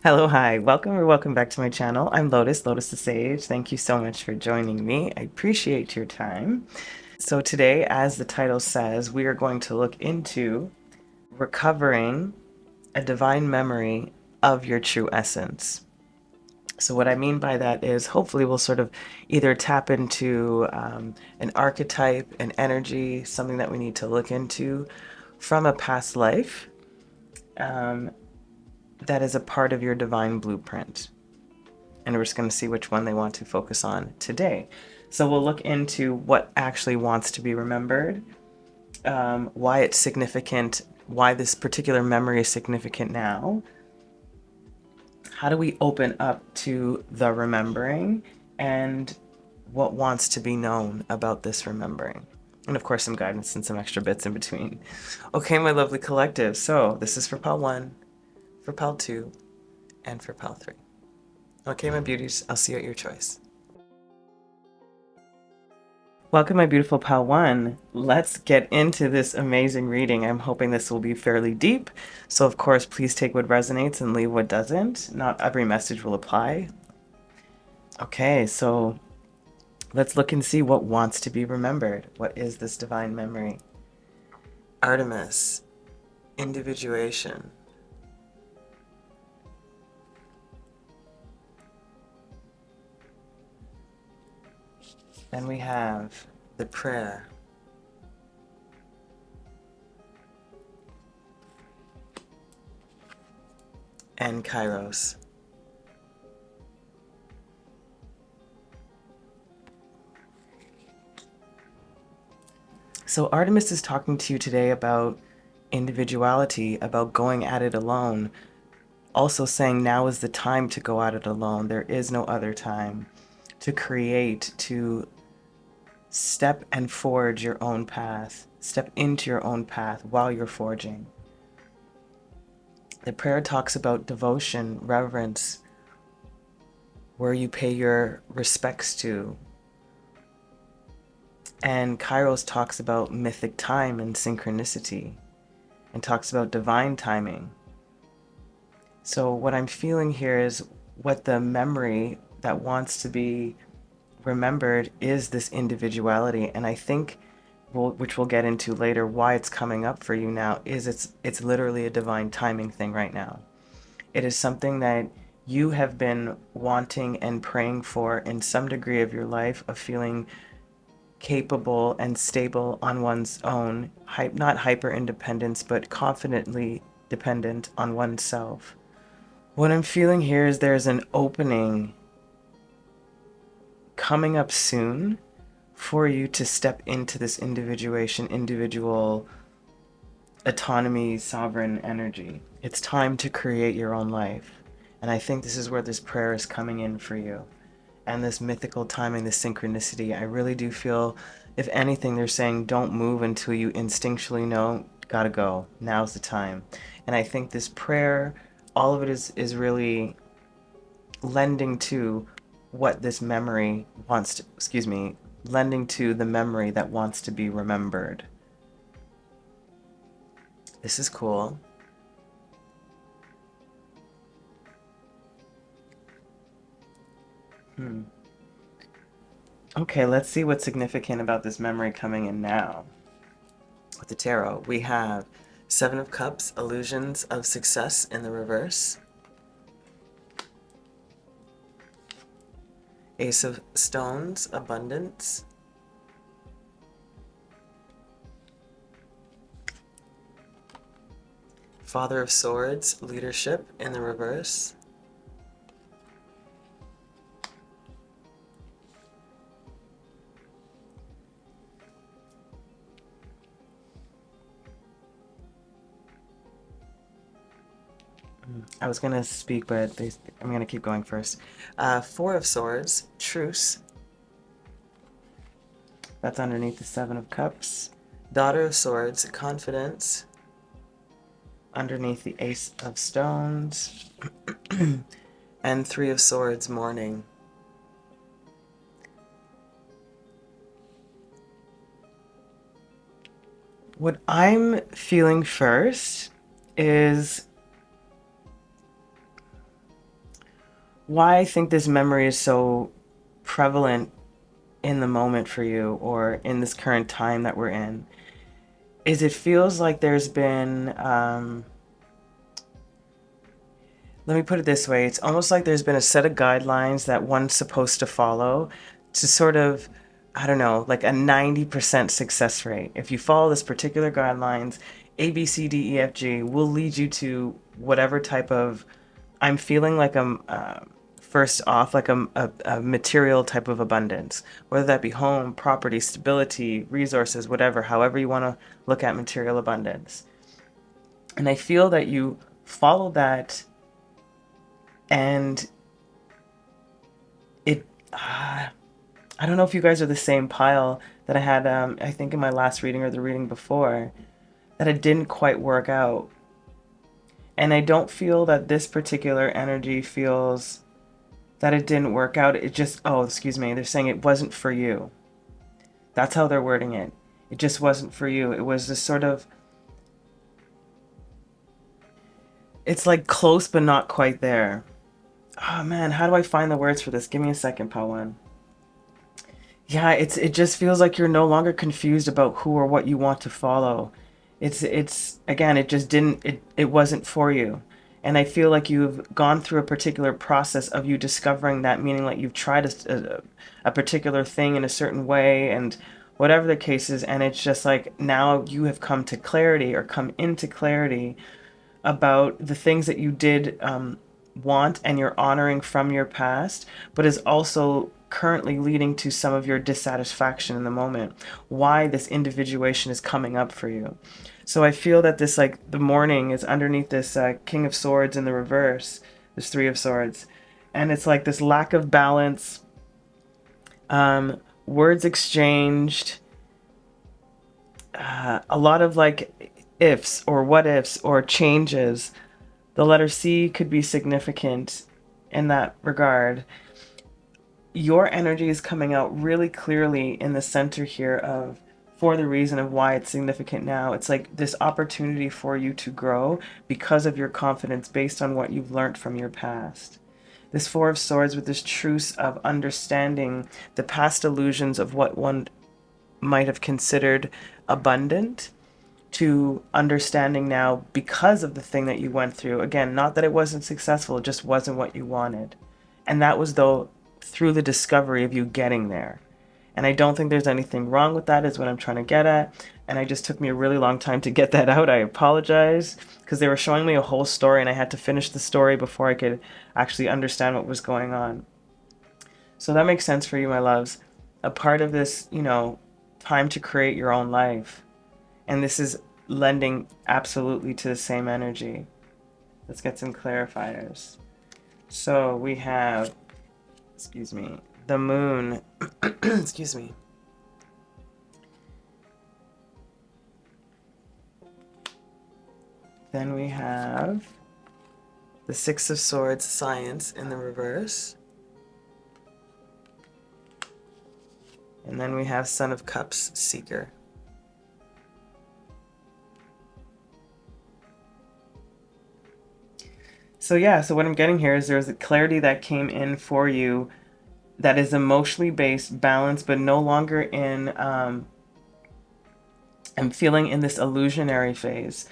Hello, hi, welcome or welcome back to my channel. I'm Lotus, Lotus the Sage. Thank you so much for joining me. I appreciate your time. So today, as the title says, we are going to look into recovering a divine memory of your true essence. So what I mean by that is hopefully we'll sort of either tap into an archetype, an energy, something that we need to look into from a past life that is a part of your divine blueprint. And we're just going to see which one they want to focus on today. So we'll look into what actually wants to be remembered, why it's significant, why this particular memory is significant now. How do we open up to the remembering, and what wants to be known about this remembering? And of course, some guidance and some extra bits in between. Okay, my lovely collective. So this is for pile 1, for pile 2, and for pile 3. Okay, my beauties, I'll see you at your choice. Welcome, my beautiful pal 1. Let's get into this amazing reading. I'm hoping this will be fairly deep. So of course, please take what resonates and leave what doesn't. Not every message will apply. Okay, so let's look and see what wants to be remembered. What is this divine memory? Artemis, individuation. Then we have the prayer. And Kairos. So Artemis is talking to you today about individuality, about going at it alone. Also saying now is the time to go at it alone. There is no other time to create, to step and forge your own path. Step into your own path while you're forging. The prayer talks about devotion, reverence, where you pay your respects to. And Kairos talks about mythic time and synchronicity, and talks about divine timing. So what I'm feeling here is what the memory that wants to be remembered is this individuality. And I think, which we'll get into later, why it's coming up for you now is it's literally a divine timing thing right now. It is something that you have been wanting and praying for in some degree of your life, of feeling capable and stable on one's own, not hyper independence, but confidently dependent on oneself. What I'm feeling here is there's an opening coming up soon for you to step into this individuation, individual autonomy, sovereign energy. It's time to create your own life. And I think this is where this prayer is coming in for you. And this mythical timing, this synchronicity, I really do feel, if anything, they're saying don't move until you instinctually know, gotta go, now's the time. And I think this prayer, all of it is really lending to what this memory wants to, lending to the memory that wants to be remembered. This is cool. Okay, let's see what's significant about this memory coming in now. With the tarot, we have Seven of Cups, illusions of success in the reverse. Ace of Stones, abundance. Father of Swords, leadership in the reverse. I was gonna speak, but I'm gonna keep going first. Four of Swords, truce. That's underneath the Seven of Cups. Daughter of Swords, confidence. Underneath the Ace of Stones. And Three of Swords, mourning. What I'm feeling first is why I think this memory is so prevalent in the moment for you, or in this current time that we're in, is it feels like there's been, let me put it this way. It's almost like there's been a set of guidelines that one's supposed to follow to sort of, I don't know, like a 90% success rate. If you follow this particular guidelines, A, B, C, D, E, F, G will lead you to whatever type of, I'm feeling like I'm, first off, like a material type of abundance, whether that be home, property, stability, resources, whatever, however you want to look at material abundance. And I feel that you follow that, and it, I don't know if you guys are the same pile that I had, I think in my last reading or the reading before, that it didn't quite work out. And I don't feel that this particular energy feels that it didn't work out. It just, oh, excuse me, they're saying it wasn't for you. That's how they're wording it. It just wasn't for you. It was this sort of, it's like close but not quite there. Oh man, how do I find the words for this? Give me a second, 𝕼𝒻. Yeah, it just feels like you're no longer confused about who or what you want to follow. It's again, it just didn't, it wasn't for you. And I feel like you've gone through a particular process of you discovering that, meaning like you've tried a particular thing in a certain way, and whatever the case is, and it's just like now you have come to clarity, or come into clarity about the things that you did want, and you're honoring from your past, but is also currently leading to some of your dissatisfaction in the moment, why this individuation is coming up for you. So I feel that this, like, the morning is underneath this King of Swords in the reverse, this Three of Swords, and it's like this lack of balance, words exchanged, a lot of like ifs or what ifs or changes. The letter C could be significant in that regard. Your energy is coming out really clearly in the center here of, for the reason of why it's significant now. It's like this opportunity for you to grow because of your confidence based on what you've learned from your past. This Four of Swords with this truce of understanding the past illusions of what one might have considered abundant, to understanding now because of the thing that you went through. Again, not that it wasn't successful, it just wasn't what you wanted. And that was though through the discovery of you getting there. And I don't think there's anything wrong with that, is what I'm trying to get at. And it just took me a really long time to get that out. I apologize, because they were showing me a whole story and I had to finish the story before I could actually understand what was going on. So that makes sense for you, my loves. A part of this, you know, time to create your own life. And this is lending absolutely to the same energy. Let's get some clarifiers. So we have, excuse me, the moon, excuse me. Then we have the Six of Swords, Science, in the reverse. And then we have Son of Cups, Seeker. So yeah, so what I'm getting here is there's a clarity that came in for you that is emotionally based, balanced, but no longer in, I'm feeling in this illusionary phase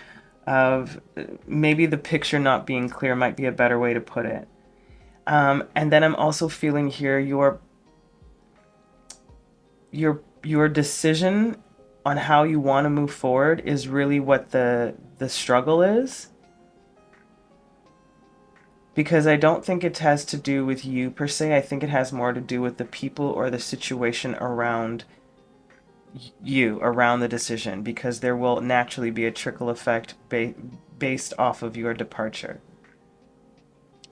of maybe the picture not being clear might be a better way to put it. And then I'm also feeling here your decision on how you want to move forward is really what the struggle is. Because I don't think it has to do with you per se. I think it has more to do with the people or the situation around you, around the decision, because there will naturally be a trickle effect based off of your departure.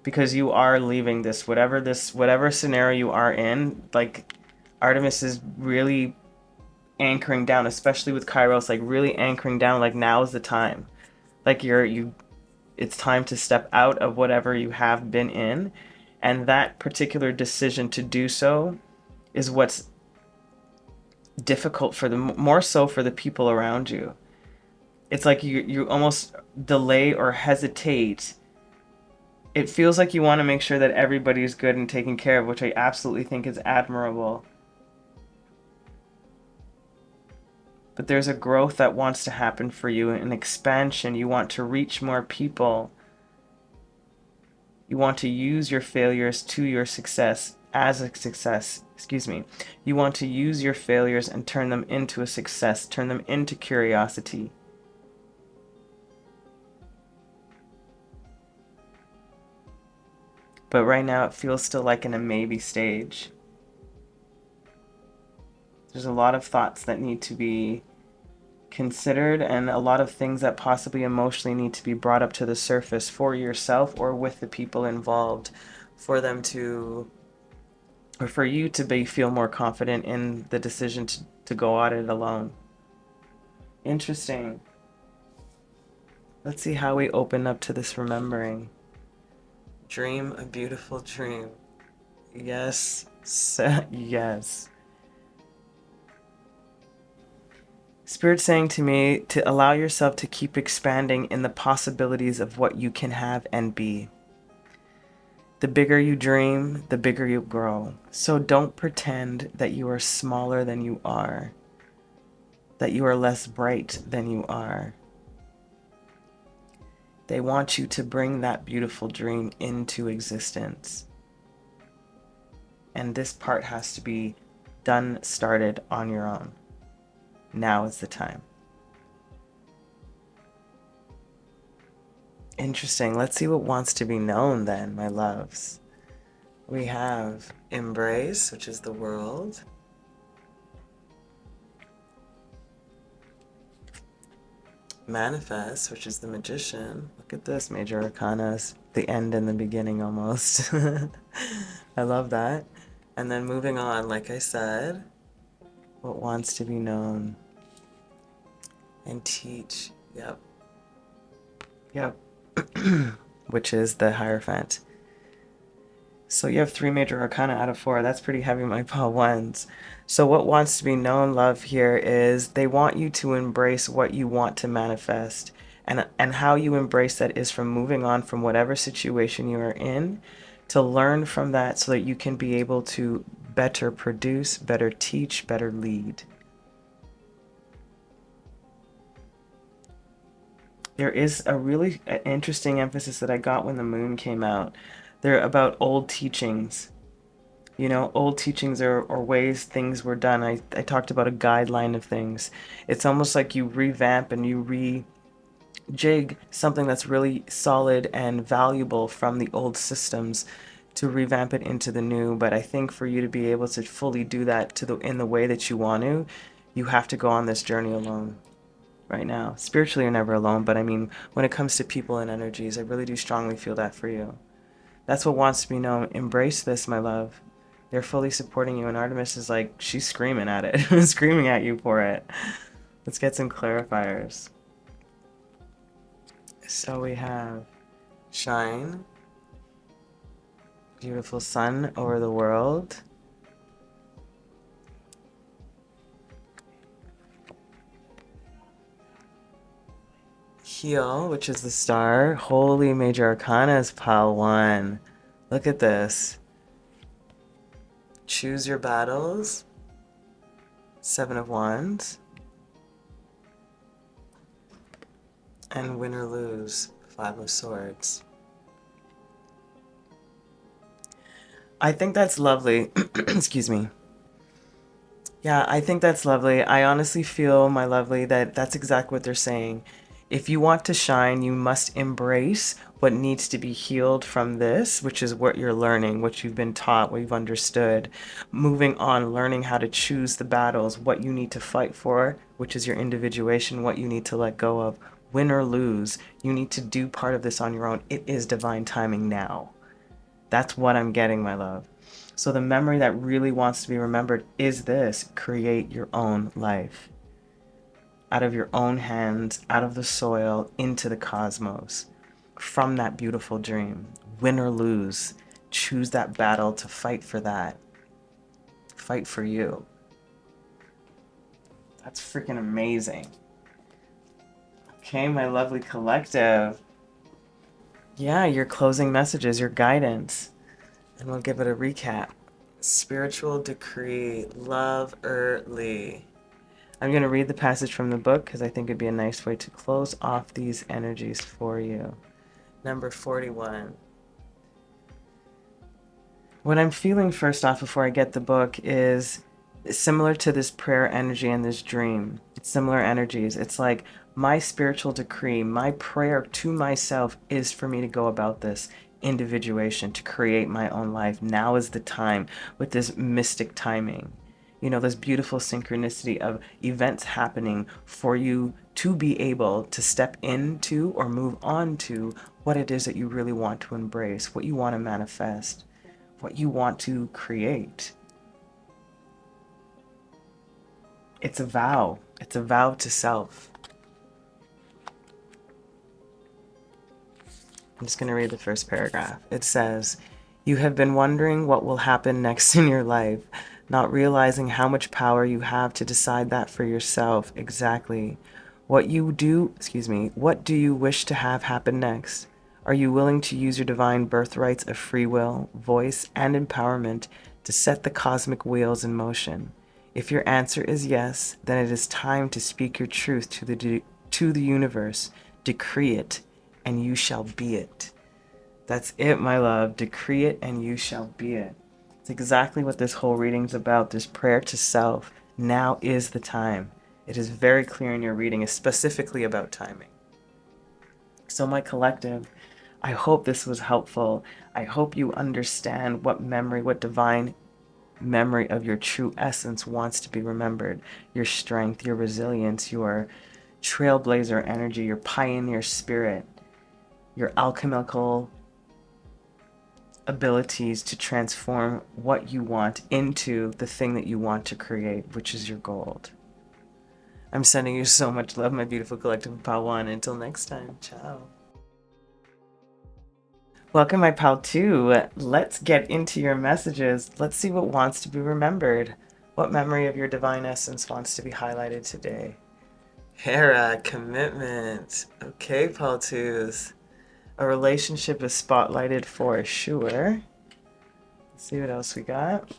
Because you are leaving whatever scenario you are in, like Artemis is really anchoring down, especially with Kairos, like really anchoring down, like now is the time. Like it's time to step out of whatever you have been in, and that particular decision to do so is what's difficult for more so for the people around you. It's like you almost delay or hesitate it feels like you want to make sure that everybody's good and taken care of, which I absolutely think is admirable. But there's a growth that wants to happen for you, an expansion. You want to reach more people. You want to use your failures to your success as a success. Excuse me. You want to use your failures and turn them into a success, turn them into curiosity. But right now it feels still like in a maybe stage. There's a lot of thoughts that need to be considered and a lot of things that possibly emotionally need to be brought up to the surface for yourself or with the people involved, for them to, or for you to feel more confident in the decision to go at it alone. Interesting. Let's see how we open up to this remembering. Dream a beautiful dream. Yes. Yes. Spirit's saying to me to allow yourself to keep expanding in the possibilities of what you can have and be. The bigger you dream, the bigger you grow. So don't pretend that you are smaller than you are, that you are less bright than you are. They want you to bring that beautiful dream into existence. And this part has to be started on your own. Now is the time. Interesting. Let's see what wants to be known then, my loves. We have embrace, which is the world. Manifest, which is the magician. Look at this, major arcanas, the end and the beginning almost. I love that. And then moving on, like I said, what wants to be known and teach. Yep. Which is the Hierophant. So you have 3 major arcana out of 4. That's pretty heavy, my pile ones. So what wants to be known, love, here is they want you to embrace what you want to manifest. And how you embrace that is from moving on from whatever situation you are in, to learn from that so that you can be able to better produce, better teach, better lead. There is a really interesting emphasis that I got when the moon came out. They're about old teachings. You know, old teachings are ways things were done. I talked about a guideline of things. It's almost like you revamp and you rejig something that's really solid and valuable from the old systems to revamp it into the new. But I think for you to be able to fully do that in the way that you want to, you have to go on this journey alone. Right now. Spiritually, you're never alone, but I mean, when it comes to people and energies, I really do strongly feel that for you. That's what wants to be known. Embrace this, my love. They're fully supporting you, and Artemis is like, she's screaming at it, screaming at you for it. Let's get some clarifiers. So we have shine, beautiful sun over the world. Heal, which is the star. Holy major arcana is pile 1. Look at this. Choose your battles. 7 of Wands. And win or lose. 5 of Swords. I think that's lovely. Excuse me. Yeah, I think that's lovely. I honestly feel, my lovely, that that's exactly what they're saying. If you want to shine, you must embrace what needs to be healed from this, which is what you're learning, what you've been taught, what you've understood. Moving on, learning how to choose the battles, what you need to fight for, which is your individuation, what you need to let go of. Win or lose, you need to do part of this on your own. It is divine timing now. That's what I'm getting, my love. So the memory that really wants to be remembered is this: create your own life. Out of your own hands, out of the soil, into the cosmos. From that beautiful dream. Win or lose. Choose that battle to fight for that. Fight for you. That's freaking amazing. Okay, my lovely collective. Yeah, your closing messages, your guidance. And we'll give it a recap. Spiritual decree, love early. I'm going to read the passage from the book because I think it'd be a nice way to close off these energies for you. Number 41. What I'm feeling first off before I get the book is similar to this prayer energy and this dream. It's similar energies. It's like my spiritual decree, my prayer to myself is for me to go about this individuation, to create my own life. Now is the time with this mystic timing. You know, this beautiful synchronicity of events happening for you to be able to step into or move on to what it is that you really want to embrace, what you want to manifest, what you want to create. It's a vow. It's a vow to self. I'm just going to read the first paragraph. It says, "You have been wondering what will happen next in your life, not realizing how much power you have to decide that for yourself. Exactly. What do you wish to have happen next? Are you willing to use your divine birthrights of free will, voice, and empowerment to set the cosmic wheels in motion? If your answer is yes, then it is time to speak your truth to the universe. Decree it, and you shall be it." That's it, my love. Decree it, and you shall be it. It's exactly what this whole reading's about, this prayer to self. Now is the time. It is very clear in your reading, is specifically about timing. So my collective, I hope this was helpful. I hope you understand what memory, what divine memory of your true essence wants to be remembered. Your strength, your resilience, your trailblazer energy, your pioneer spirit, your alchemical abilities to transform what you want into the thing that you want to create, which is your gold. I'm sending you so much love, my beautiful collective of 𝕼1. Until next time, ciao. Welcome, my pal 2. Let's get into your messages. Let's see what wants to be remembered. What memory of your divine essence wants to be highlighted today? Hera, commitment. Okay, pal 2s. A relationship is spotlighted for sure. Let's see what else we got.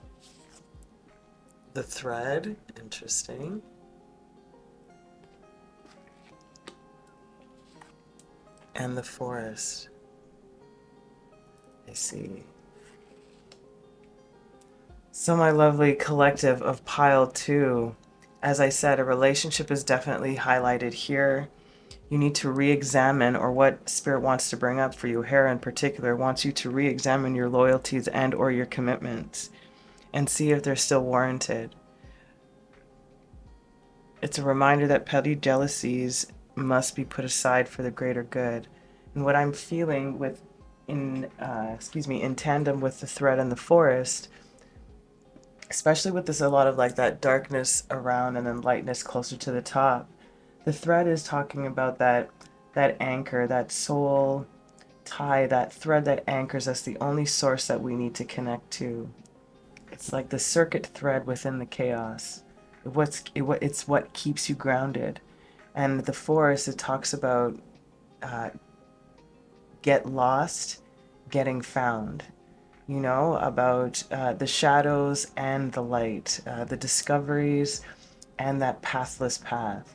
The thread, interesting. And the forest. I see. So my lovely collective of pile 2, as I said, a relationship is definitely highlighted here. You need to re-examine, or what Spirit wants to bring up for you, Hera in particular, wants you to re-examine your loyalties and or your commitments and see if they're still warranted. It's a reminder that petty jealousies must be put aside for the greater good. And what I'm feeling in tandem with the thread and the forest, especially with this a lot of like that darkness around and then lightness closer to the top, the thread is talking about that anchor, that soul tie, that thread that anchors us, the only source that we need to connect to. It's like the circuit thread within the chaos. It's what keeps you grounded. And the forest, it talks about get lost, getting found. You know, about the shadows and the light, the discoveries and that pathless path.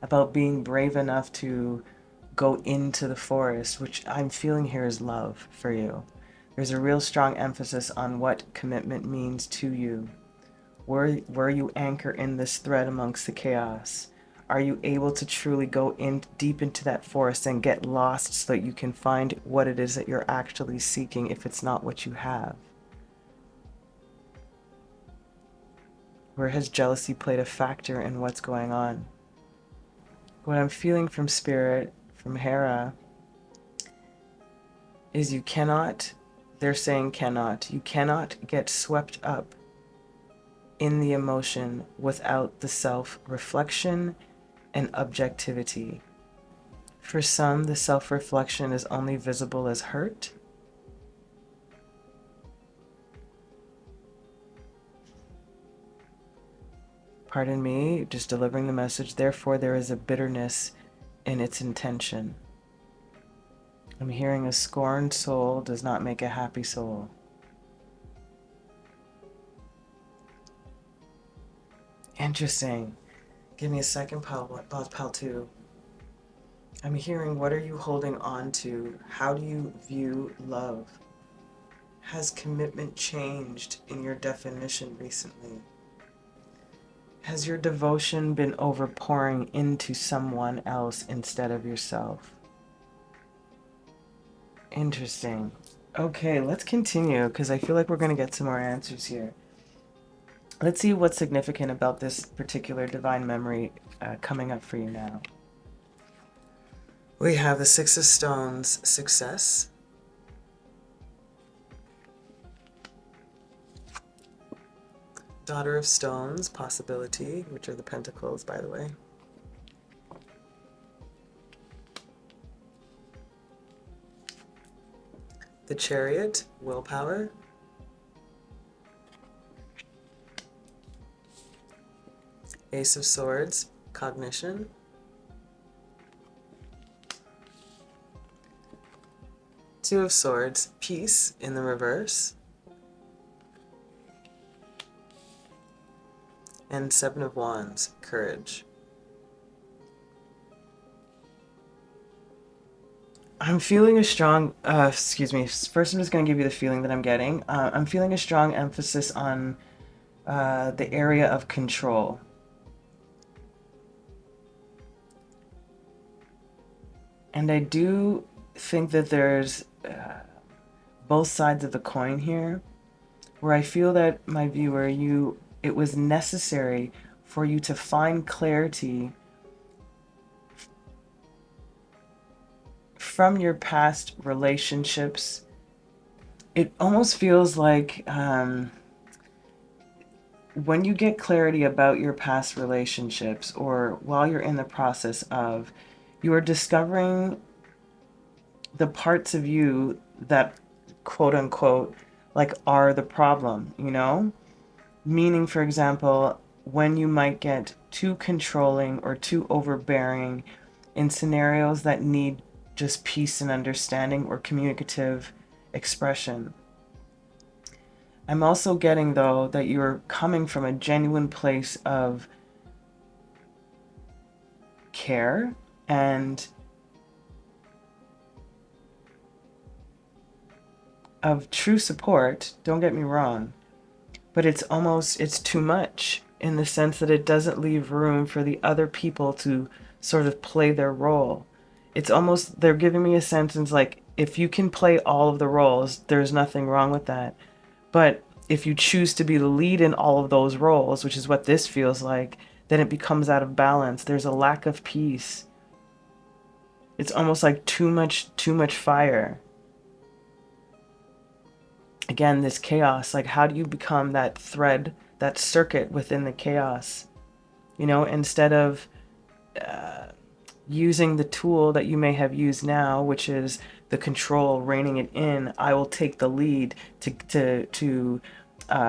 About being brave enough to go into the forest, which I'm feeling here is love for you. There's a real strong emphasis on what commitment means to you. Where you anchor in this thread amongst the chaos? Are you able to truly go in deep into that forest and get lost so that you can find what it is that you're actually seeking if it's not what you have? Where has jealousy played a factor in what's going on? What I'm feeling from Spirit, from Hera, is you cannot get swept up in the emotion without the self-reflection and objectivity. For some, the self-reflection is only visible as hurt. Pardon me, just delivering the message. Therefore, there is a bitterness in its intention. I'm hearing a scorned soul does not make a happy soul. Interesting. Give me a second, pal 2. I'm hearing, what are you holding on to? How do you view love? Has commitment changed in your definition recently? Has your devotion been overpouring into someone else instead of yourself? Interesting. Okay, let's continue because I feel like we're going to get some more answers here. Let's see what's significant about this particular divine memory coming up for you now. We have the Six of Stones, success. Daughter of Stones, possibility, which are the pentacles, by the way. The Chariot, willpower. Ace of Swords, cognition. Two of Swords, peace in the reverse. And Seven of Wands, courage. I'm feeling a strong, excuse me, first I'm just going to give you the feeling that I'm getting. I'm feeling a strong emphasis on the area of control. And I do think that there's both sides of the coin here, where I feel that, my viewer, it was necessary for you to find clarity from your past relationships. It almost feels like when you get clarity about your past relationships, or while you're in the process of, you are discovering the parts of you that, quote unquote, like are the problem, you know? Meaning, for example, when you might get too controlling or too overbearing in scenarios that need just peace and understanding or communicative expression. I'm also getting, though, that you're coming from a genuine place of care and of true support. Don't get me wrong, but it's too much, in the sense that it doesn't leave room for the other people to sort of play their role. It's almost, they're giving me a sentence like, if you can play all of the roles, there's nothing wrong with that. But if you choose to be the lead in all of those roles, which is what this feels like, then it becomes out of balance. There's a lack of peace. It's almost like too much fire. Again, this chaos, like, how do you become that thread, that circuit within the chaos? You know, instead of using the tool that you may have used now, which is the control, reining it in, I will take the lead to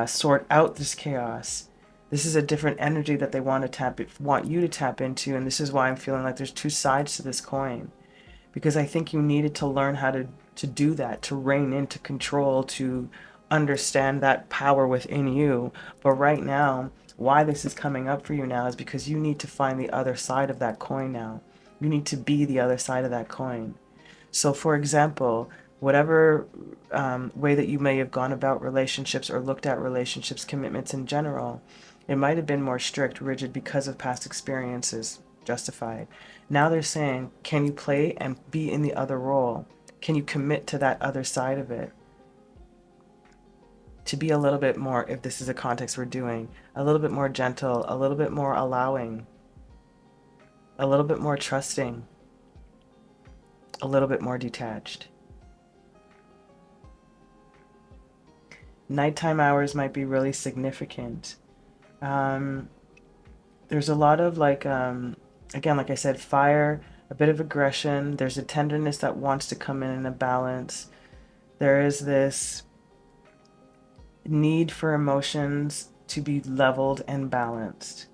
sort out this chaos. This is a different energy that they want you to tap into, and this is why I'm feeling like there's two sides to this coin, because I think you needed to learn how to do that, to rein in, to control, to understand that power within you. But right now, why this is coming up for you now is because you need to find the other side of that coin now. You need to be the other side of that coin. So, for example, whatever way that you may have gone about relationships or looked at relationships, commitments in general, it might have been more strict, rigid because of past experiences, justified. Now they're saying, can you play and be in the other role? Can you commit to that other side of it? To be a little bit more, if this is a context we're doing, a little bit more gentle, a little bit more allowing, a little bit more trusting, a little bit more detached. Nighttime hours might be really significant. There's a lot of, like, again, like I said, fire, a bit of aggression. There's a tenderness that wants to come in a balance. There is this need for emotions to be leveled and balanced.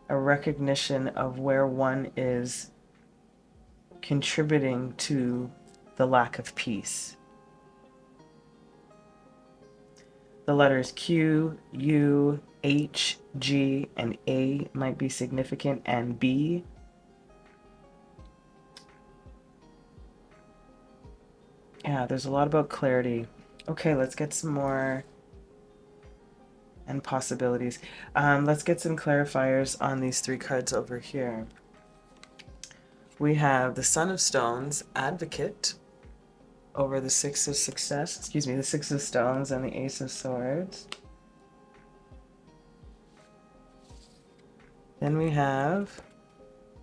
A recognition of where one is contributing to the lack of peace. The letters Q, U, H, G, and A might be significant, and B. Yeah, there's a lot about clarity. Okay, let's get some more and possibilities. Let's get some clarifiers on these three cards over here. We have the Son of Stones, Advocate, over the Six of Success, the Six of Stones and the Ace of Swords. Then we have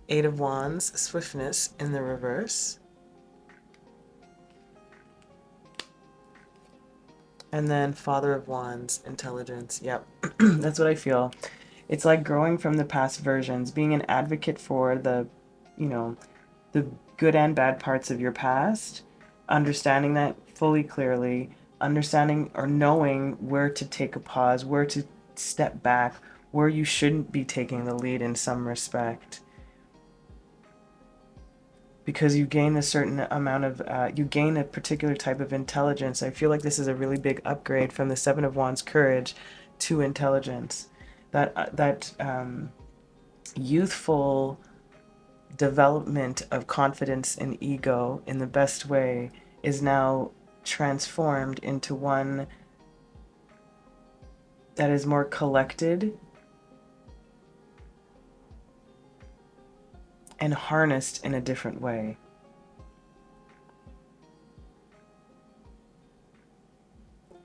Eight of Wands, Swiftness in the reverse. And then Father of Wands, Intelligence. Yep, that's what I feel. It's like growing from the past versions, being an advocate for the, the good and bad parts of your past, understanding that fully clearly, understanding or knowing where to take a pause, where to step back, where you shouldn't be taking the lead in some respect. Because you gain a certain amount of, you gain a particular type of intelligence. I feel like this is a really big upgrade from the Seven of Wands courage to intelligence. That youthful development of confidence and ego in the best way is now transformed into one that is more collected and harnessed in a different way.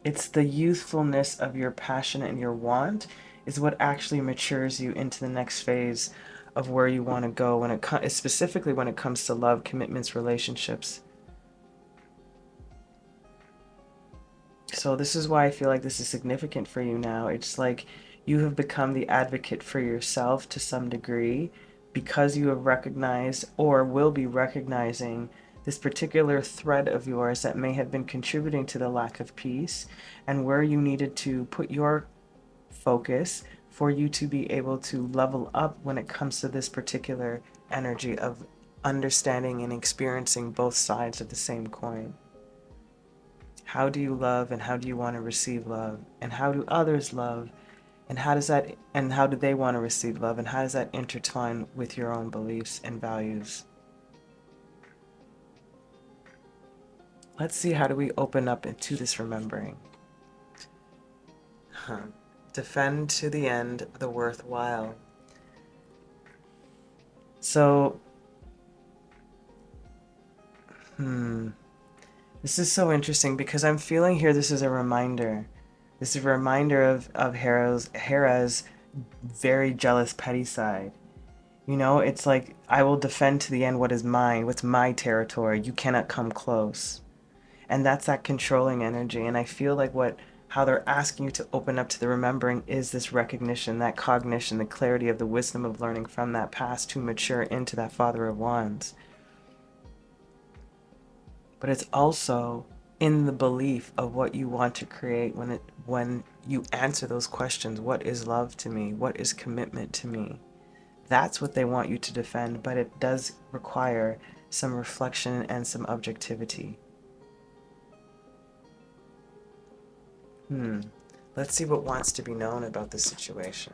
It's the youthfulness of your passion and your want is what actually matures you into the next phase of where you want to go when it specifically when it comes to love, commitments, relationships. So this is why I feel like this is significant for you now. It's like you have become the advocate for yourself to some degree, because you have recognized or will be recognizing this particular thread of yours that may have been contributing to the lack of peace, and where you needed to put your focus for you to be able to level up when it comes to this particular energy of understanding and experiencing both sides of the same coin. How do you love, and how do you want to receive love, and how do others love? And how do they want to receive love, and how does that intertwine with your own beliefs and values? Let's see, how do we open up into this remembering? Defend to the end the worthwhile. So, this is so interesting because I'm feeling here this is a reminder. This is a reminder of Hera's very jealous, petty side. It's like, I will defend to the end what is mine, what's my territory. You cannot come close. And that's that controlling energy. And I feel like how they're asking you to open up to the remembering is this recognition, that cognition, the clarity of the wisdom of learning from that past to mature into that Father of Wands. But it's also in the belief of what you want to create when you answer those questions. What is love to me? What is commitment to me? That's what they want you to defend, but it does require some reflection and some objectivity. Let's see what wants to be known about this situation.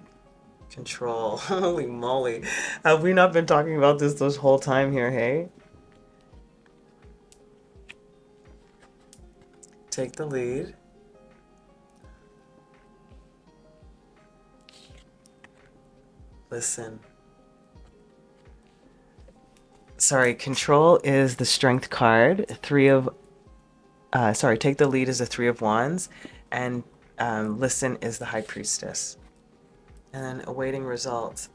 Control. Holy moly. Have we not been talking about this whole time here, hey? Take the lead. Listen. Sorry, control is the strength card. Take the lead is the Three of Wands, and listen is the High Priestess. And then awaiting results,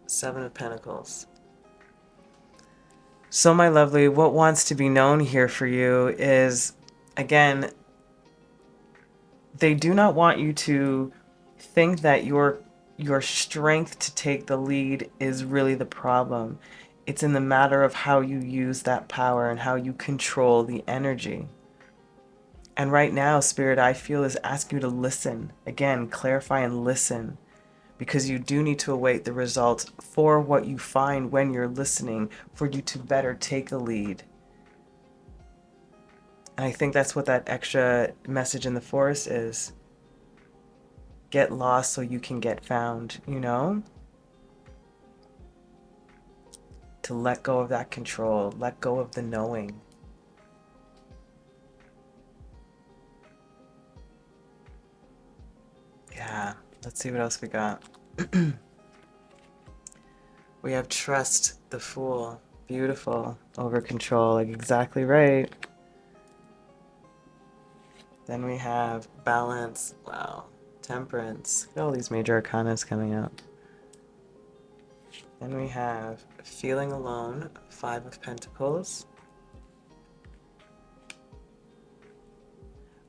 Seven of Pentacles. So my lovely, what wants to be known here for you is, again, they do not want you to think that your strength to take the lead is really the problem. It's in the matter of how you use that power and how you control the energy. And right now, Spirit, I feel, is asking you to listen. Again, clarify and listen. because you do need to await the results for what you find when you're listening, for you to better take a lead. And I think that's what that extra message in the forest is. Get lost so you can get found, you know? To let go of that control, let go of the knowing. Yeah, let's see what else we got. We have trust, the fool. Beautiful. Over control, like exactly right. Then we have balance. Wow. Temperance. Look at all these major arcanas coming out. Then we have feeling alone, 5 of Pentacles.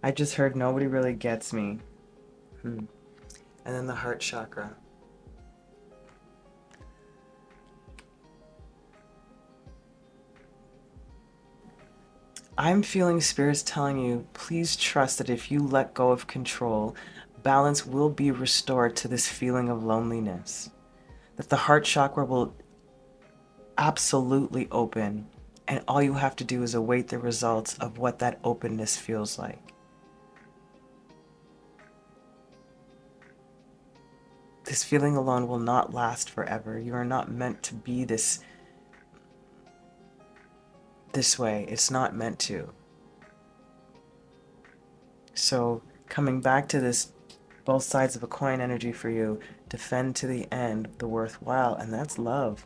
I just heard nobody really gets me. And then the heart chakra. I'm feeling spirits telling you, please trust that if you let go of control, balance will be restored to this feeling of loneliness. That the heart chakra will absolutely open, and all you have to do is await the results of what that openness feels like. This feeling alone will not last forever. You are not meant to be this way. It's not meant to. So coming back to this both sides of a coin energy for you, defend to the end the worthwhile, and that's love.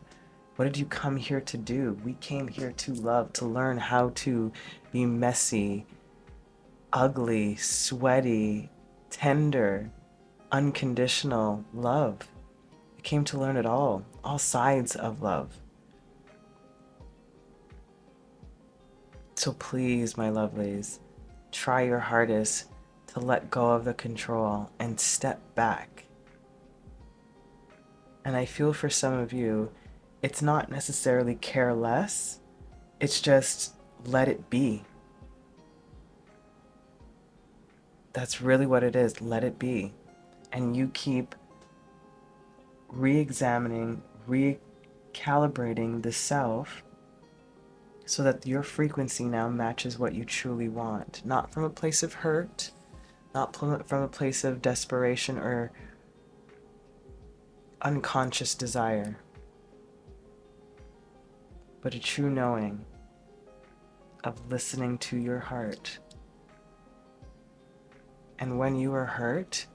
What did you come here to do? We came here to love, to learn how to be messy, ugly, sweaty, tender, unconditional love. We came to learn it all sides of love. So please, my lovelies, try your hardest to let go of the control and step back. And I feel for some of you, it's not necessarily care less, it's just let it be. That's really what it is, let it be. And you keep re-examining, recalibrating the self so that your frequency now matches what you truly want. Not from a place of hurt, not from a place of desperation or unconscious desire, but a true knowing of listening to your heart. And when you are hurt,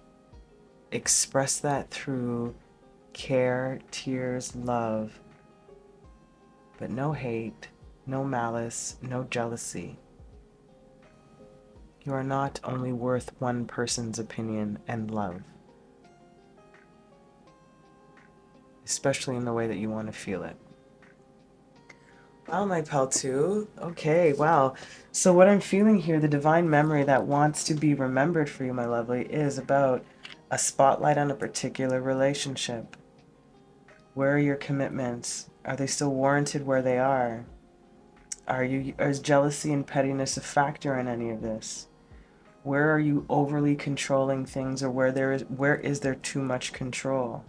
express that through care, tears, love, but no hate, no malice, no jealousy. You are not only worth one person's opinion and love, especially in the way that you want to feel it. Wow, my Peltu. Okay, wow. So what I'm feeling here, the divine memory that wants to be remembered for you, my lovely, is about a spotlight on a particular relationship. Where are your commitments? Are they still warranted where they are? Is jealousy and pettiness a factor in any of this? Where are you overly controlling things, or where is there too much control?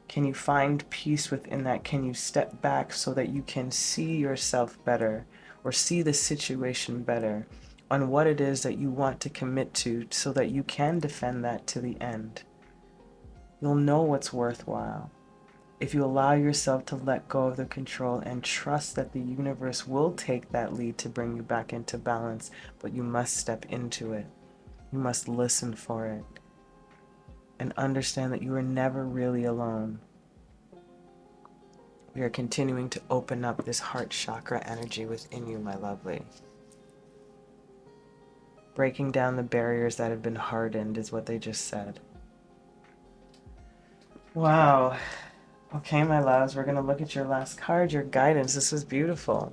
Can you find peace within that? Can you step back so that you can see yourself better, or see the situation better on what it is that you want to commit to, so that you can defend that to the end? You'll know what's worthwhile if you allow yourself to let go of the control and trust that the universe will take that lead to bring you back into balance, but you must step into it. You must listen for it and understand that you are never really alone. We are continuing to open up this heart chakra energy within you, my lovely. Breaking down the barriers that have been hardened is what they just said. Wow. Okay, my loves, we're going to look at your last card, your guidance. This was beautiful.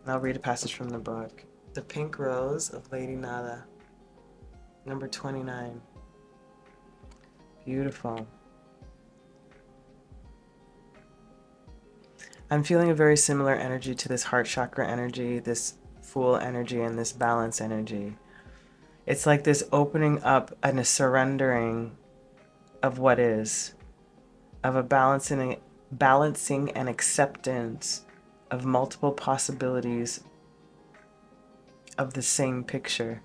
And I'll read a passage from the book. The Pink Rose of Lady Nada, number 29. Beautiful. I'm feeling a very similar energy to this heart chakra energy, this Fool energy, and this balance energy. It's like this opening up and a surrendering of what is, of a balancing and acceptance of multiple possibilities of the same picture.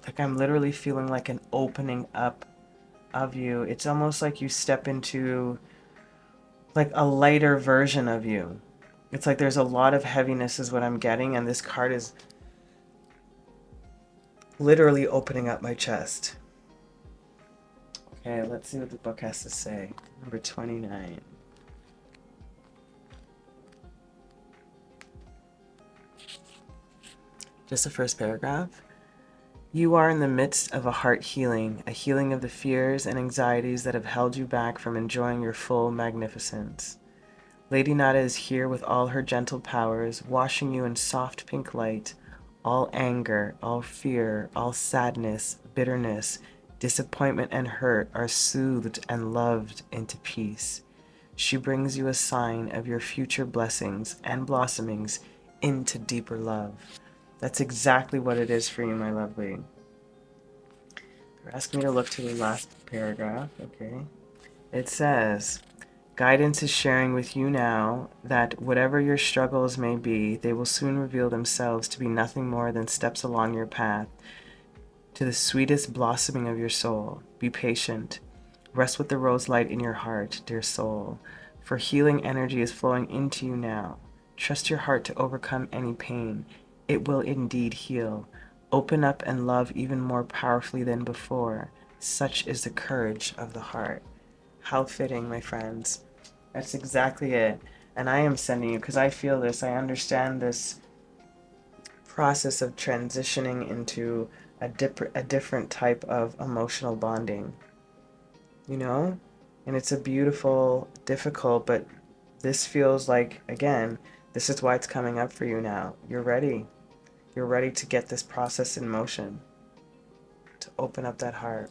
Like I'm literally feeling like an opening up of you. It's almost like you step into like a lighter version of you. It's like there's a lot of heaviness is what I'm getting, and this card is literally opening up my chest. Okay, let's see what the book has to say. Number 29. Just the first paragraph. You are in the midst of a heart healing, a healing of the fears and anxieties that have held you back from enjoying your full magnificence. Lady Nada is here with all her gentle powers, washing you in soft pink light. All anger, all fear, all sadness, bitterness, disappointment, and hurt are soothed and loved into peace. She brings you a sign of your future blessings and blossomings into deeper love. That's exactly what it is for you, my lovely. They're asking me to look to the last paragraph, okay? It says, guidance is sharing with you now that whatever your struggles may be, they will soon reveal themselves to be nothing more than steps along your path to the sweetest blossoming of your soul. Be patient. Rest with the rose light in your heart, dear soul, for healing energy is flowing into you now. Trust your heart to overcome any pain. It will indeed heal. Open up and love even more powerfully than before. Such is the courage of the heart. How fitting, my friends. That's exactly it. And I am sending you, because I feel this, I understand this process of transitioning into a different type of emotional bonding. You know? And it's a beautiful, difficult, but this feels like, again, this is why it's coming up for you now. You're ready. You're ready to get this process in motion, to open up that heart.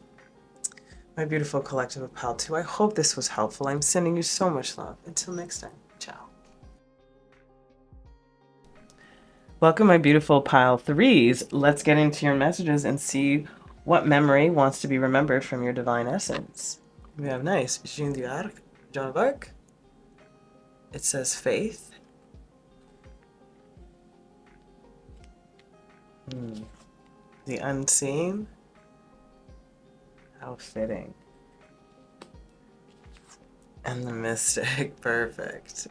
My beautiful collective of Pile 2, I hope this was helpful. I'm sending you so much love. Until next time, ciao. Welcome, my beautiful Pile 3s. Let's get into your messages and see what memory wants to be remembered from your divine essence. We have nice ℵ𝕼 Joan of Arc. It says faith. The unseen. How fitting. And the mystic. Perfect.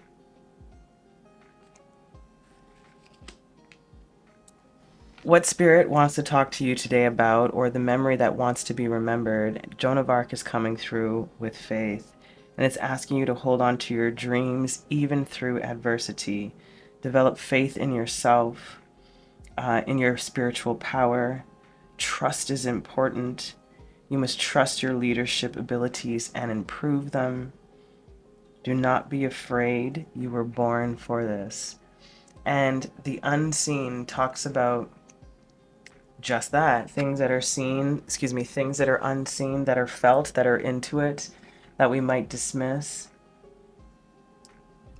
What spirit wants to talk to you today about, or the memory that wants to be remembered? Joan of Arc is coming through with faith, and it's asking you to hold on to your dreams even through adversity. Develop faith in yourself, in your spiritual power. Trust is important. You must trust your leadership abilities and improve them. Do not be afraid. You were born for this. And the unseen talks about just that. Things that are seen, things that are unseen, that are felt, that are intuit, that we might dismiss.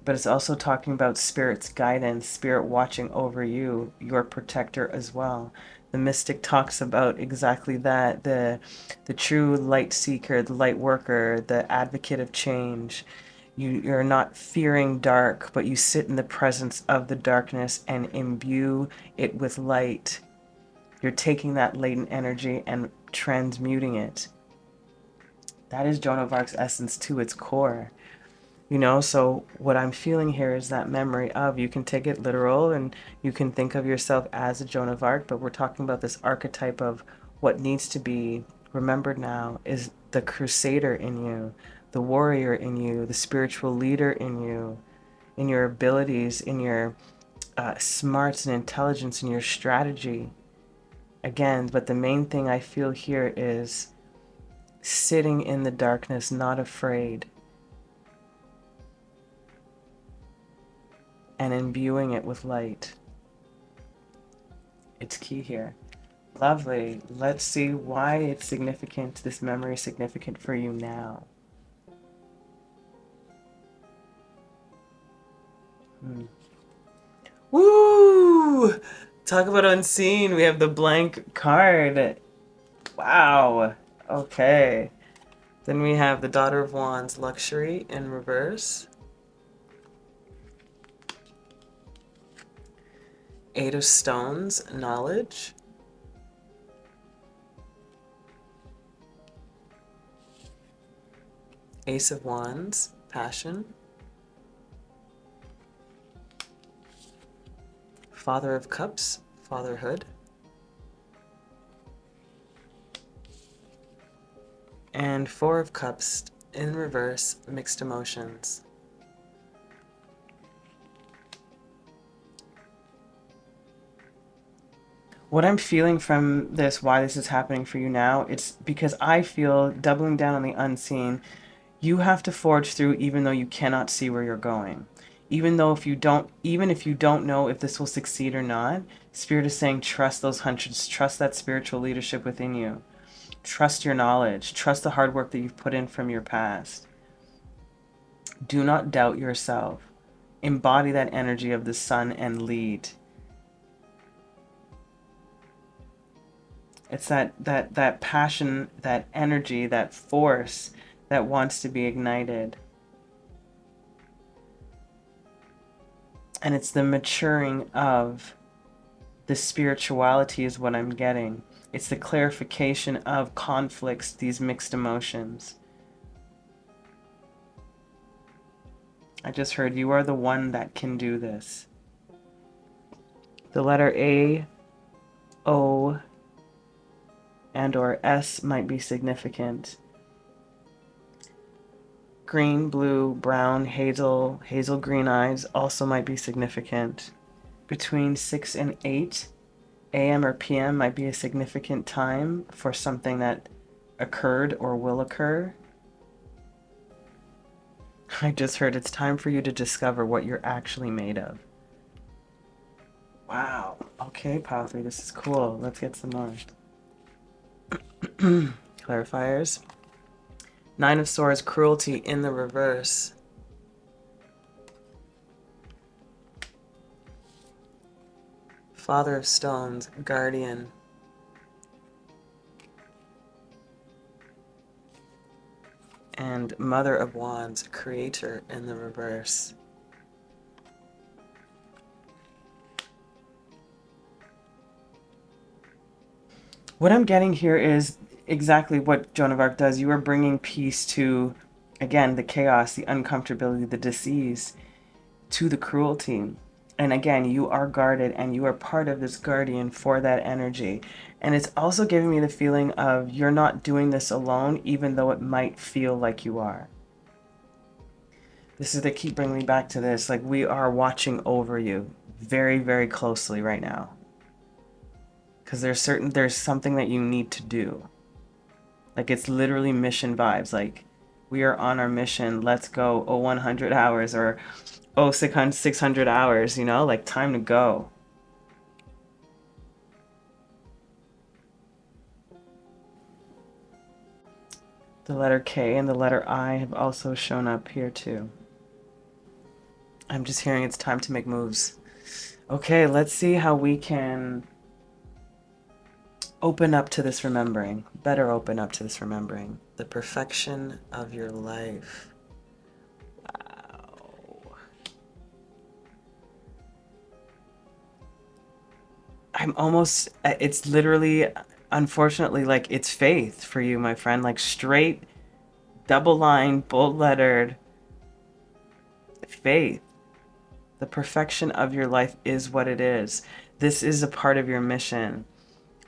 But it's also talking about spirit's guidance, spirit watching over you, your protector as well. The mystic talks about exactly that, the true light seeker, the light worker, the advocate of change. You're not fearing dark, but you sit in the presence of the darkness and imbue it with light. You're taking that latent energy and transmuting it. That is Joan of Arc's essence to its core. You know, so what I'm feeling here is that memory of, you can take it literal and you can think of yourself as a Joan of Arc, but we're talking about this archetype of what needs to be remembered now is the crusader in you, the warrior in you, the spiritual leader in you, in your abilities, in your smarts and intelligence, in your strategy. Again, but the main thing I feel here is sitting in the darkness, not afraid, and imbuing it with light. It's key here. Lovely. Let's see why it's significant, this memory is significant for you now. Woo! Talk about unseen. We have the blank card. Wow. Okay. Then we have the Daughter of Wands, Luxury in reverse. Eight of Stones, Knowledge. Ace of Wands, Passion. Father of Cups, Fatherhood. And Four of Cups in reverse, Mixed Emotions. What I'm feeling from this, why this is happening for you now, it's because I feel, doubling down on the unseen, you have to forge through even though you cannot see where you're going. Even if you don't know if this will succeed or not, Spirit is saying trust those hunches, trust that spiritual leadership within you. Trust your knowledge, trust the hard work that you've put in from your past. Do not doubt yourself. Embody that energy of the sun and lead. It's that passion, that energy, that force that wants to be ignited. And it's the maturing of the spirituality is what I'm getting. It's the clarification of conflicts, these mixed emotions. I just heard you are the one that can do this. The letter A, O, and or S might be significant. Green, blue, brown, hazel green eyes also might be significant. Between 6 and 8 a.m. or p.m. might be a significant time for something that occurred or will occur. I just heard it's time for you to discover what you're actually made of. Wow. Okay, Pile 3, this is cool. Let's get some more. Clarifiers. Nine of Swords, Cruelty in the reverse. Father of Stones, Guardian. And Mother of Wands, Creator in the reverse. What I'm getting here is exactly what Joan of Arc does. You are bringing peace to, again, the chaos, the uncomfortability, the disease, to the cruelty. And again, you are guarded and you are part of this guardian for that energy. And it's also giving me the feeling of you're not doing this alone, even though it might feel like you are. They keep bringing me back to this. Like, we are watching over you very, very closely right now. Because there's something that you need to do. Like, it's literally mission vibes. Like, we are on our mission. Let's go. 100 hours or 600 hours, you know, like, time to go. The letter K and the letter I have also shown up here too. I'm just hearing it's time to make moves. Okay, let's see how we can open up to this remembering. Better open up to this remembering. The perfection of your life. Wow. It's literally, unfortunately, like, it's faith for you, my friend. Like, straight, double line, bold lettered faith. The perfection of your life is what it is. This is a part of your mission.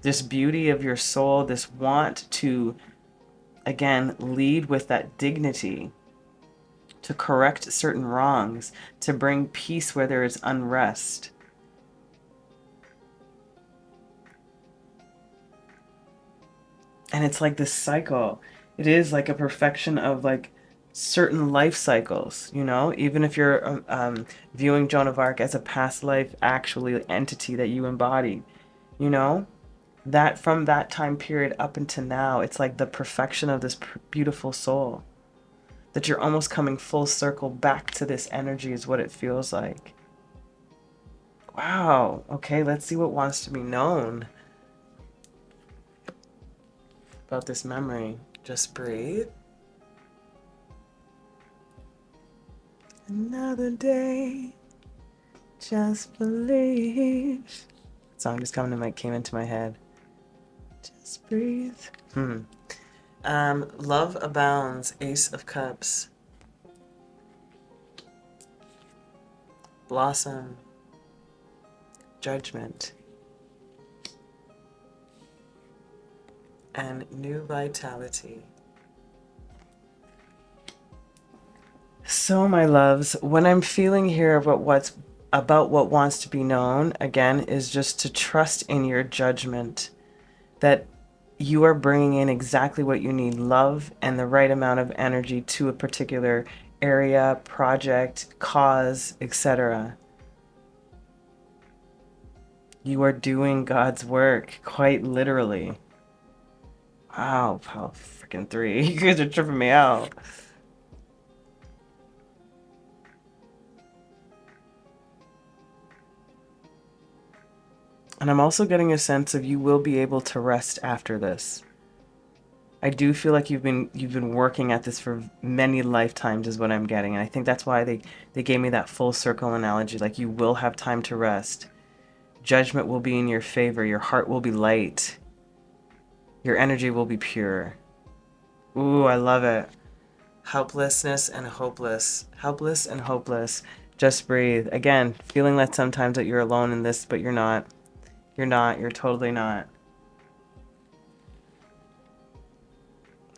This beauty of your soul, this want to, again, lead with that dignity, to correct certain wrongs, to bring peace where there is unrest. And it's like this cycle. It is like a perfection of, like, certain life cycles, you know, even if you're viewing Joan of Arc as a past life actually entity that you embody, you know, that from that time period up until now, it's like the perfection of this beautiful soul, that you're almost coming full circle back to this energy is what it feels like. Wow. Okay, let's see what wants to be known. about this memory. Just breathe. Another day, just believe. That song just came into my head. Just breathe. Love abounds, Ace of Cups. Blossom. Judgment. And new vitality. So, my loves, what I'm feeling here about what wants to be known, again, is just to trust in your judgment, that you are bringing in exactly what you need, love and the right amount of energy to a particular area, project, cause, etc. You are doing God's work, quite literally. Wow, pal, freaking 3. You guys are tripping me out. And I'm also getting a sense of you will be able to rest after this. I do feel like you've been working at this for many lifetimes is what I'm getting. And I think that's why they gave me that full circle analogy. Like, you will have time to rest. Judgment will be in your favor. Your heart will be light. Your energy will be pure. Ooh, I love it. Helplessness and hopeless. Helpless and hopeless. Just breathe. Again, feeling that sometimes that you're alone in this, but you're not. You're not. You're totally not.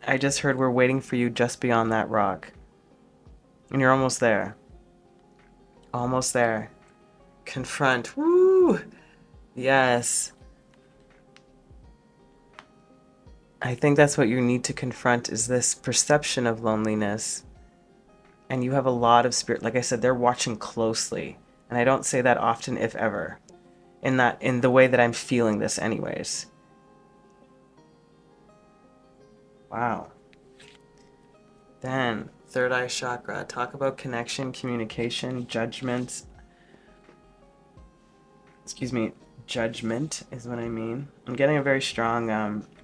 I just heard we're waiting for you just beyond that rock. And you're almost there. Almost there. Confront. Woo! Yes. I think that's what you need to confront, is this perception of loneliness. And you have a lot of spirit. Like I said, they're watching closely. And I don't say that often, if ever. In the way that I'm feeling this anyways. Wow. Then, third eye chakra. Talk about connection, communication, judgment. Excuse me. Judgment is what I mean. I'm getting a very strong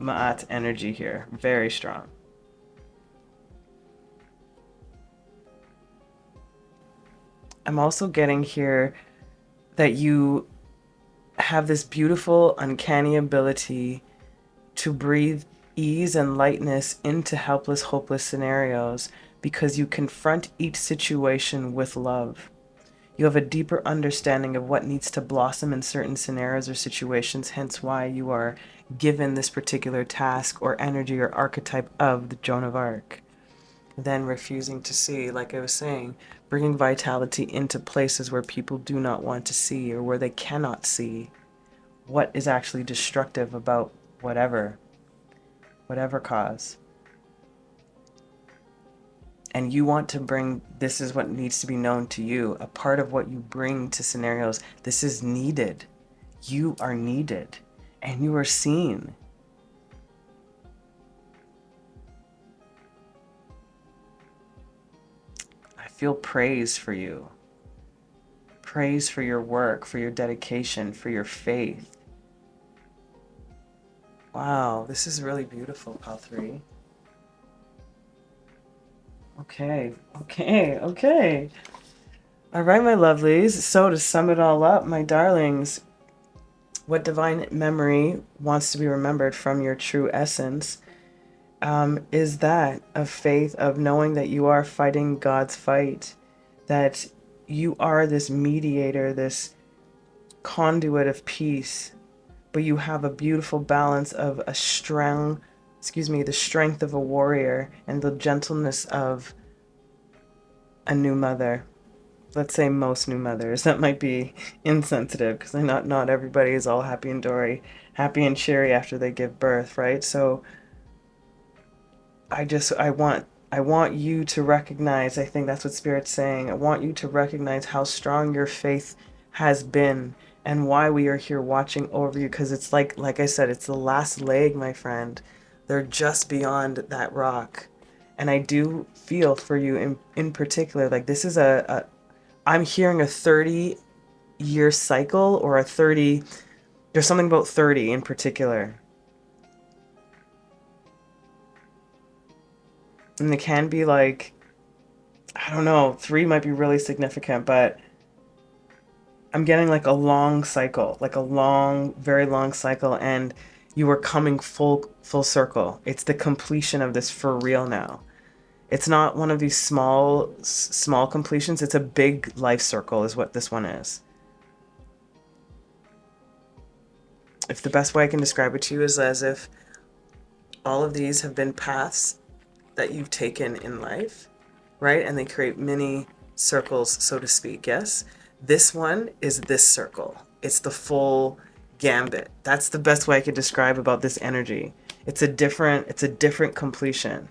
Ma'at energy here. Very strong. I'm also getting here that you have this beautiful, uncanny ability to breathe ease and lightness into helpless, hopeless scenarios because you confront each situation with love. You have a deeper understanding of what needs to blossom in certain scenarios or situations, hence why you are given this particular task or energy or archetype of the Joan of Arc. Then refusing to see, like I was saying, bringing vitality into places where people do not want to see or where they cannot see what is actually destructive about whatever cause. And you want to bring, this is what needs to be known to you, a part of what you bring to scenarios. This is needed. You are needed and you are seen. I feel praise for you. Praise for your work, for your dedication, for your faith. Wow, this is really beautiful, Pal 3. Okay. All right, my lovelies. So to sum it all up, my darlings, what divine memory wants to be remembered from your true essence is that of faith, of knowing that you are fighting God's fight, that you are this mediator, this conduit of peace, but you have a beautiful balance of the strength of a warrior and the gentleness of a new mother. Let's say most new mothers. That might be insensitive because not everybody is all happy and dory, happy and cheery after they give birth, right? So I want you to recognize, I think that's what Spirit's saying. I want you to recognize how strong your faith has been and why we are here watching over you, because it's like I said, it's the last leg, my friend. They're just beyond that rock. And I do feel for you in particular, like this is I'm hearing a 30-year cycle or there's something about 30 in particular. And it can be like, I don't know, 3 might be really significant, but I'm getting like a long cycle, like a long, very long cycle, and you are coming full circle. It's the completion of this for real now. It's not one of these small completions. It's a big life circle is what this one is. If the best way I can describe it to you is as if all of these have been paths that you've taken in life, right? And they create mini circles, so to speak, yes? This one is this circle. It's the full gambit. That's the best way I could describe about this energy. It's a different completion.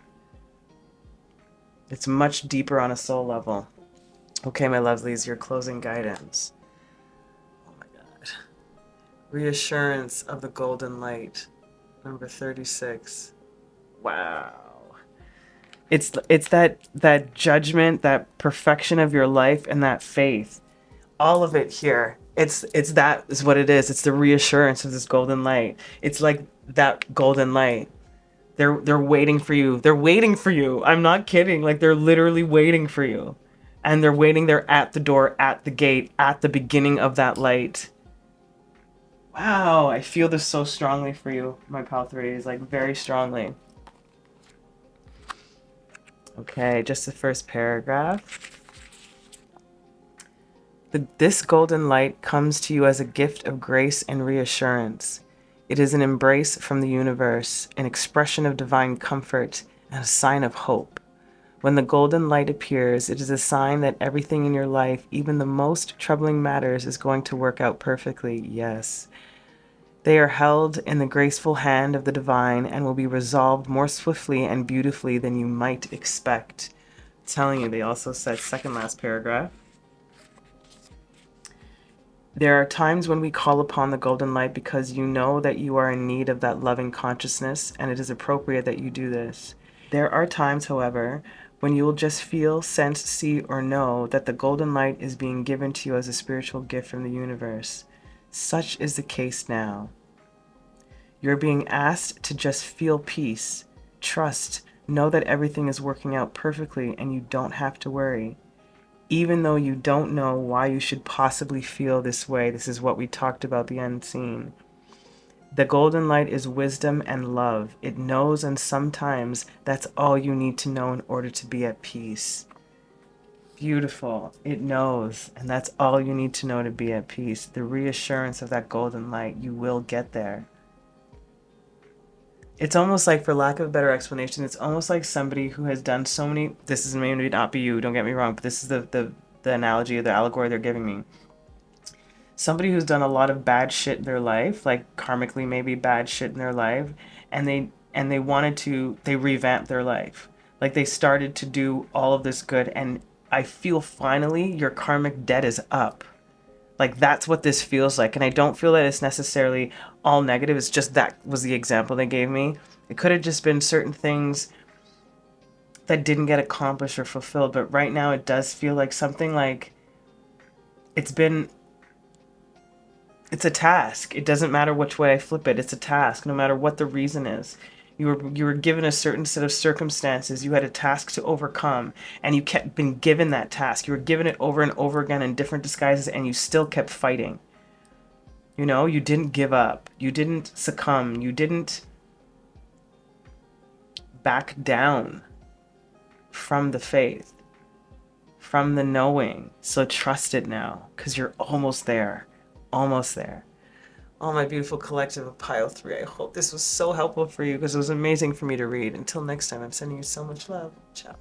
It's much deeper on a soul level. Okay, my lovelies, your closing guidance. Oh my God. Reassurance of the golden light. Number 36. Wow. It's that judgment, that perfection of your life, and that faith. All of it here. It's that is what it is. It's the reassurance of this golden light. It's like that golden light. They're waiting for you. They're waiting for you. I'm not kidding. Like, they're literally waiting for you. And they're waiting there at the door, at the gate, at the beginning of that light. Wow, I feel this so strongly for you, my pal 3s, like very strongly. Okay, just the first paragraph. This golden light comes to you as a gift of grace and reassurance. It is an embrace from the universe, an expression of divine comfort, and a sign of hope. When the golden light appears, it is a sign that everything in your life, even the most troubling matters, is going to work out perfectly. Yes. They are held in the graceful hand of the divine and will be resolved more swiftly and beautifully than you might expect. I'm telling you, they also said, second last paragraph. There are times when we call upon the golden light because you know that you are in need of that loving consciousness, and it is appropriate that you do this. There are times, however, when you will just feel, sense, see, or know that the golden light is being given to you as a spiritual gift from the universe. Such is the case now. You're being asked to just feel peace, trust, know that everything is working out perfectly and you don't have to worry. Even though you don't know why you should possibly feel this way, this is what we talked about, the unseen. The golden light is wisdom and love. It knows, and sometimes that's all you need to know in order to be at peace. Beautiful. It knows, and that's all you need to know to be at peace. The reassurance of that golden light, you will get there. It's almost like, for lack of a better explanation, it's almost like somebody who has done so many, this is maybe not be you, don't get me wrong, but this is the analogy, the allegory they're giving me. Somebody who's done a lot of bad shit in their life, like karmically maybe bad shit in their life, and they wanted to, they revamped their life. Like, they started to do all of this good, and I feel finally your karmic debt is up. Like, that's what this feels like. And I don't feel that it's necessarily all negative. It's just that was the example they gave me. It could have just been certain things that didn't get accomplished or fulfilled. But right now it does feel like something like it's a task. It doesn't matter which way I flip it. It's a task, no matter what the reason is. You were given a certain set of circumstances. You had a task to overcome, and you kept been given that task. You were given it over and over again in different disguises, and you still kept fighting. You know, you didn't give up. You didn't succumb. You didn't back down from the faith, from the knowing. So trust it now, because you're almost there. Almost there. Oh, my beautiful collective of pile 3, I hope this was so helpful for you, because it was amazing for me to read. Until next time, I'm sending you so much love. Ciao.